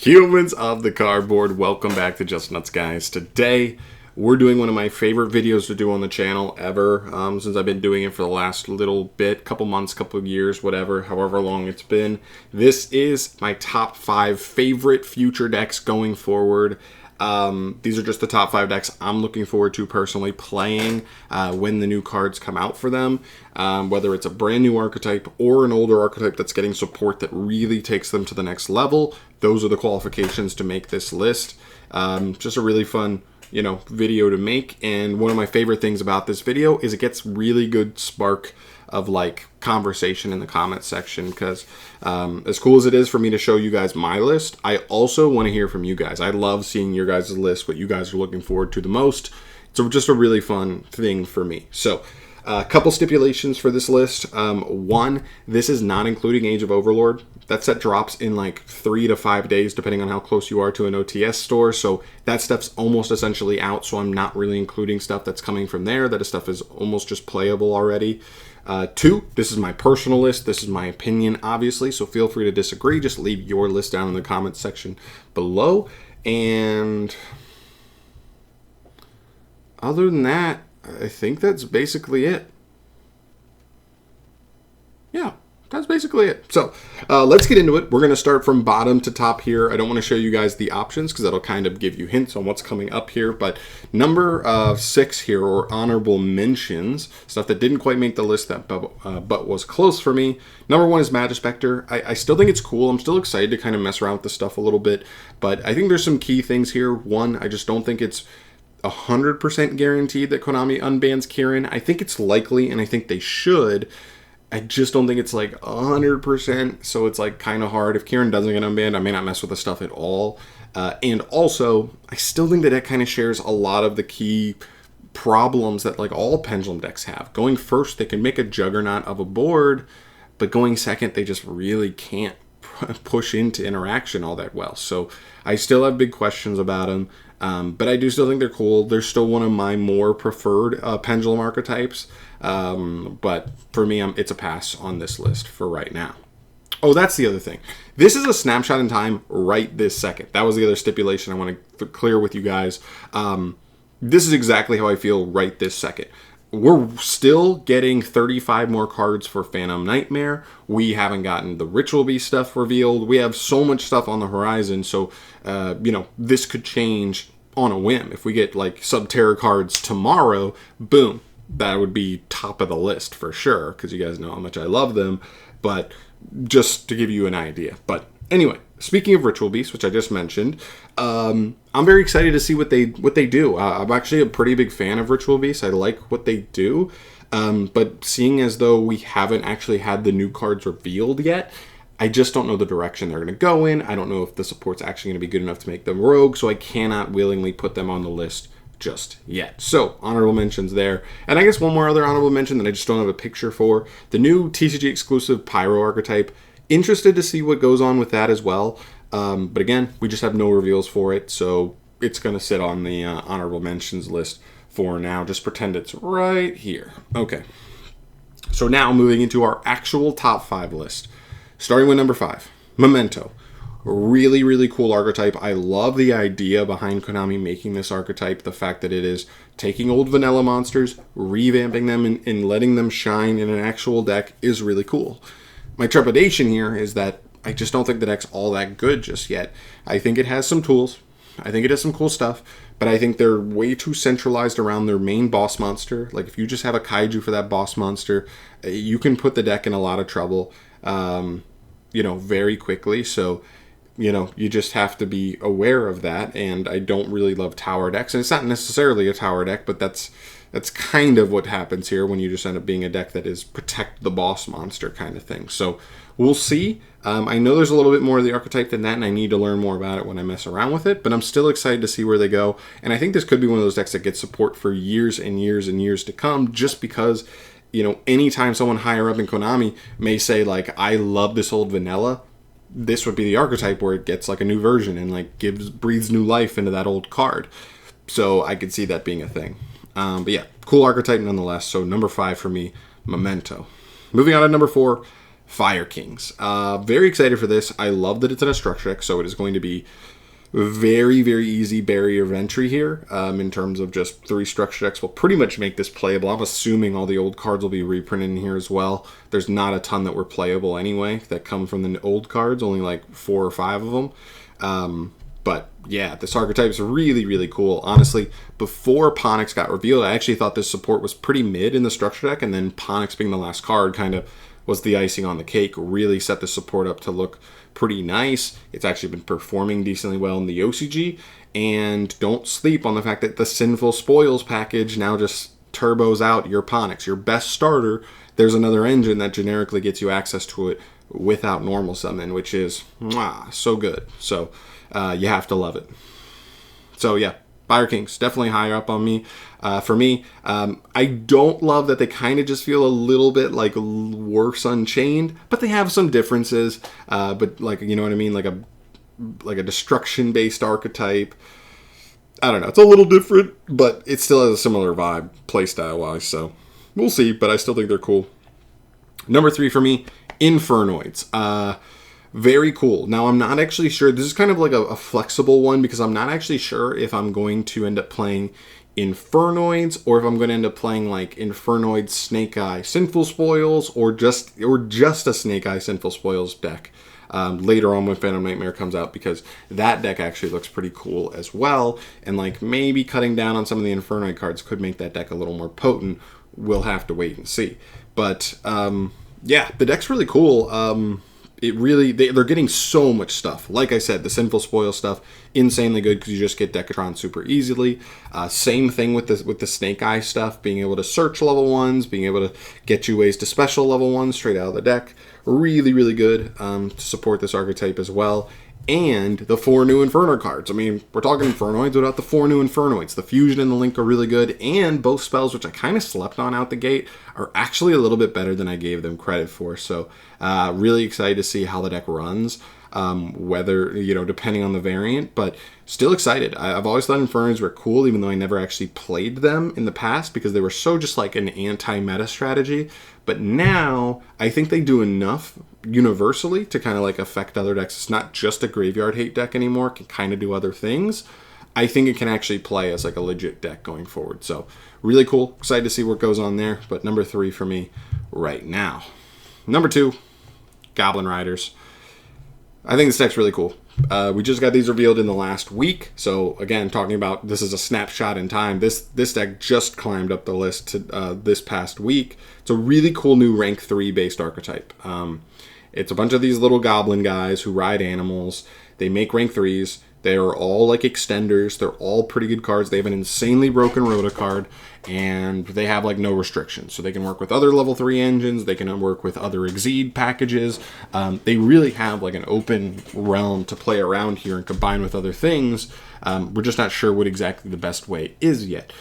Humans of the cardboard, welcome back to Just Nuts, guys. Today, we're doing one of my favorite videos to do on the channel ever, since I've been doing it for the last little bit, couple months, couple years, whatever, however long it's been. This is my top 5 favorite future decks going forward. These are just the top 5 decks I'm looking forward to personally playing when the new cards come out for them. Whether it's a brand new archetype or an older archetype that's getting support that really takes them to the next level. Those are the qualifications to make this list. Just a really fun, video to make. And one of my favorite things about this video is it gets really good spark of conversation in the comments section, because as cool as it is for me to show you guys my list, I also want to hear from you guys. I love seeing your guys' list, what you guys are looking forward to the most. It's just a really fun thing for me. So a couple stipulations for this list. One, this is not including Age of Overlord. That set drops in 3 to 5 days, depending on how close you are to an OTS store. So that stuff's almost essentially out. So I'm not really including stuff that's coming from there. That stuff is almost just playable already. 2, this is my personal list. This is my opinion, obviously. So feel free to disagree. Just leave your list down in the comments section below. And other than that, I think that's basically it. Yeah, that's basically it. So let's get into it. We're going to start from bottom to top here. I don't want to show you guys the options because that'll kind of give you hints on what's coming up here. But number 6 here, or honorable mentions, stuff that didn't quite make the list but was close for me. Number 1 is Magispector. I still think it's cool. I'm still excited to kind of mess around with this stuff a little bit. But I think there's some key things here. One, I just don't think it's 100% guaranteed that Konami unbans Kieran. I think it's likely, and I think they should. I just don't think it's 100%, so it's kind of hard. If Kieran doesn't get unbanned, I may not mess with the stuff at all. And also, I still think that it kind of shares a lot of the key problems that all Pendulum decks have. Going first, they can make a juggernaut of a board, but going second, they just really can't push into interaction all that well. So I still have big questions about them. But I do still think they're cool. They're still one of my more preferred Pendulum archetypes. But for me, it's a pass on this list for right now. Oh, that's the other thing. This is a snapshot in time right this second. That was the other stipulation I want to clear with you guys. This is exactly how I feel right this second. We're still getting 35 more cards for Phantom Nightmare. We haven't gotten the Ritual Beast stuff revealed. We have so much stuff on the horizon. So, this could change on a whim. If we get Subterra cards tomorrow, boom, that would be top of the list for sure, because you guys know how much I love them. But just to give you an idea. But anyway, speaking of Ritual Beast, which I just mentioned, I'm very excited to see what they do. I'm actually a pretty big fan of Ritual Beast. I like what they do. But seeing as though we haven't actually had the new cards revealed yet, I just don't know the direction they're going to go in. I don't know if the support's actually going to be good enough to make them rogue, so I cannot willingly put them on the list just yet. So, honorable mentions there. And I guess one more other honorable mention that I just don't have a picture for. The new TCG exclusive Pyro archetype. Interested to see what goes on with that as well. But again, we just have no reveals for it, so it's going to sit on the honorable mentions list for now. Just pretend it's right here. Okay. So now moving into our actual top 5 list. Starting with number 5, Momento. Really, really cool archetype. I love the idea behind Konami making this archetype. The fact that it is taking old vanilla monsters, revamping them, and letting them shine in an actual deck is really cool. My trepidation here is that I just don't think the deck's all that good just yet. I think it has some tools. I think it has some cool stuff. But I think they're way too centralized around their main boss monster. If you just have a kaiju for that boss monster, you can put the deck in a lot of trouble, very quickly. So, you just have to be aware of that. And I don't really love tower decks. And it's not necessarily a tower deck, but that's kind of what happens here when you just end up being a deck that is protect the boss monster kind of thing. So we'll see. I know there's a little bit more of the archetype than that, and I need to learn more about it when I mess around with it, but I'm still excited to see where they go. And I think this could be one of those decks that gets support for years and years and years to come, just because, anytime someone higher up in Konami may say, I love this old vanilla, this would be the archetype where it gets a new version and breathes new life into that old card. So I could see that being a thing. But yeah, cool archetype nonetheless. So number 5 for me, Momento. Moving on to number 4, Fire Kings. Very excited for this. I love that it's in a structure deck, so it is going to be very, very easy barrier of entry here. In terms of just 3 structure decks will pretty much make this playable. I'm assuming all the old cards will be reprinted in here as well. There's not a ton that were playable anyway that come from the old cards, only like 4 or 5 of them. But yeah, this archetype is really, really cool. Honestly, before Ponix got revealed, I actually thought this support was pretty mid in the structure deck, and then Ponix being the last card kind of was the icing on the cake, really set the support up to look pretty nice. It's actually been performing decently well in the OCG, and don't sleep on the fact that the Sinful Spoils package now just turbos out your Ponix, your best starter. There's another engine that generically gets you access to it without normal summon, which is so good. So you have to love it. So yeah, Fire Kings definitely higher up on me. For me, I don't love that they kind of just feel a little bit like worse Unchained, but they have some differences. But like, you know what I mean, like a destruction based archetype. I don't know, it's a little different, but it still has a similar vibe playstyle wise. So we'll see, but I still think they're cool. Number 3 for me, Infernoids. Very cool. Now, I'm not actually sure. This is kind of like a flexible one because I'm not actually sure if I'm going to end up playing Infernoids or if I'm going to end up playing like Infernoids, Snake Eye, Sinful Spoils, or just a Snake Eye, Sinful Spoils deck later on when Phantom Nightmare comes out, because that deck actually looks pretty cool as well. And like maybe cutting down on some of the Infernoid cards could make that deck a little more potent. We'll have to wait and see. But yeah, the deck's really cool. It really, they're getting so much stuff. Like I said, the Sinful Spoil stuff, insanely good because you just get Decatron super easily. Same thing with the Snake Eye stuff, being able to search level 1s, being able to get you ways to special level 1s straight out of the deck. Really, really good to support this archetype as well. And the 4 new Inferno cards. I mean, we're talking Infernoids without the 4 new Infernoids. The Fusion and the Link are really good, and both spells, which I kind of slept on out the gate, are actually a little bit better than I gave them credit for. So, really excited to see how the deck runs, whether, depending on the variant, but still excited. I've always thought Infernoids were cool, even though I never actually played them in the past, because they were so just like an anti-meta strategy. But now, I think they do enough universally to kind of like affect other decks. It's not just a graveyard hate deck anymore. It can kind of do other things. I think it can actually play as like a legit deck going forward. So really cool. Excited to see what goes on there. But number 3 for me right now. Number 2, Goblin Riders. I think this deck's really cool. We just got these revealed in the last week. So again, talking about this is a snapshot in time. This deck just climbed up the list to, this past week. It's a really cool new rank 3 based archetype. It's a bunch of these little goblin guys who ride animals. They make rank 3s. They are all like extenders. They're all pretty good cards. They have an insanely broken Rota card, and they have like no restrictions. So they can work with other level 3 engines. They can work with other Exceed packages. They really have like an open realm to play around here and combine with other things. We're just not sure what exactly the best way is yet.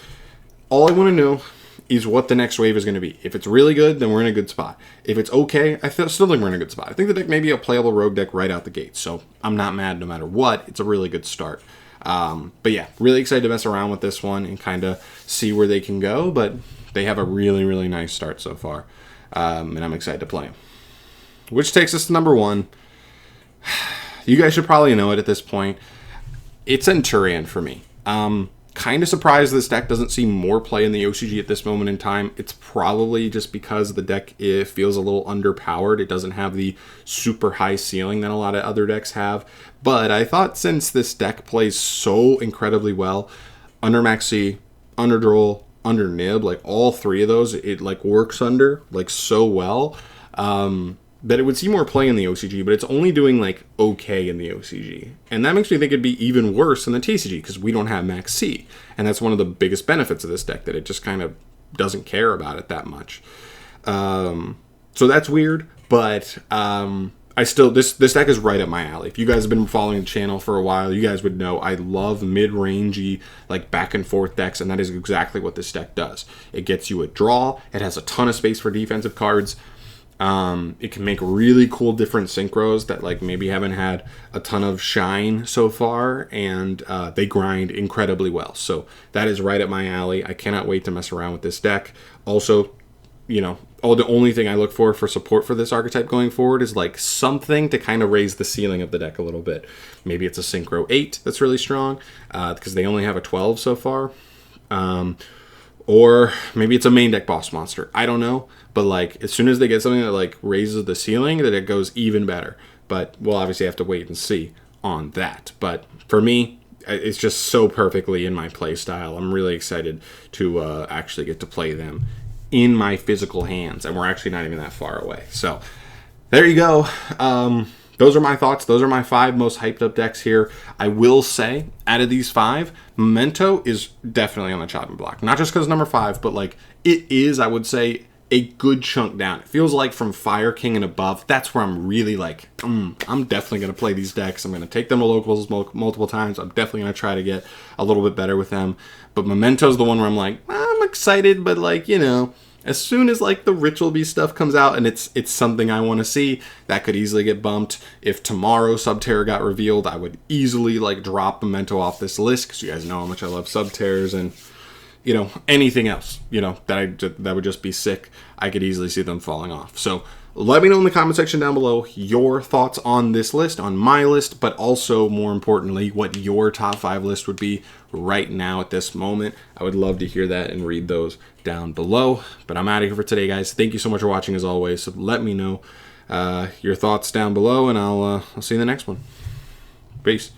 All I want to know is what the next wave is going to be. If it's really good, then we're in a good spot. If it's okay, I still think we're in a good spot. I think the deck may be a playable rogue deck right out the gate, so I'm not mad no matter what. It's a really good start. But yeah, really excited to mess around with this one and kind of see where they can go, but they have a really, really nice start so far, and I'm excited to play them. Which takes us to number 1. You guys should probably know it at this point. It's Centur-Ion for me. Kind of surprised this deck doesn't see more play in the OCG at this moment in time. It's probably just because the deck feels a little underpowered. It doesn't have the super high ceiling that a lot of other decks have. But I thought since this deck plays so incredibly well, under Maxi, under Droll, under Nib, like all 3 of those, it like works under like so well. That it would see more play in the OCG, but it's only doing like okay in the OCG. And that makes me think it'd be even worse in the TCG because we don't have Max C. And that's one of the biggest benefits of this deck, that it just kind of doesn't care about it that much. So that's weird, but I still, this deck is right up my alley. If you guys have been following the channel for a while, you guys would know I love mid-rangey, like back and forth decks, and that is exactly what this deck does. It gets you a draw, it has a ton of space for defensive cards. It can make really cool different synchros that like maybe haven't had a ton of shine so far, and they grind incredibly well. So that is right up my alley. I cannot wait to mess around with this deck. Also, you know, the only thing I look for support for this archetype going forward is like something to kind of raise the ceiling of the deck a little bit. Maybe it's a Synchro 8 that's really strong because they only have a 12 so far. Or maybe it's a main deck boss monster. I don't know. But like as soon as they get something that like raises the ceiling, that it goes even better. But we'll obviously have to wait and see on that. But for me, it's just so perfectly in my play style. I'm really excited to actually get to play them in my physical hands. And we're actually not even that far away. So there you go. Those are my thoughts. Those are my 5 most hyped up decks here. I will say, out of these 5, Momento is definitely on the chopping block. Not just because number 5, but like it is, I would say, a good chunk down. It feels like from Fire King and above, that's where I'm really like, I'm definitely going to play these decks. I'm going to take them to locals multiple times. I'm definitely going to try to get a little bit better with them. But Memento's the one where I'm like, I'm excited, but like, you know, as soon as like the Ritual Beast stuff comes out and it's something I want to see, that could easily get bumped. If tomorrow Subterror got revealed, I would easily like drop Memento off this list because you guys know how much I love Subterrors, and you know, anything else, you know, that would just be sick. I could easily see them falling off. So let me know in the comment section down below your thoughts on this list, on my list, but also more importantly, what your top 5 list would be right now at this moment. I would love to hear that and read those down below. But I'm out of here for today, guys. Thank you so much for watching as always. So let me know your thoughts down below, and I'll see you in the next one. Peace.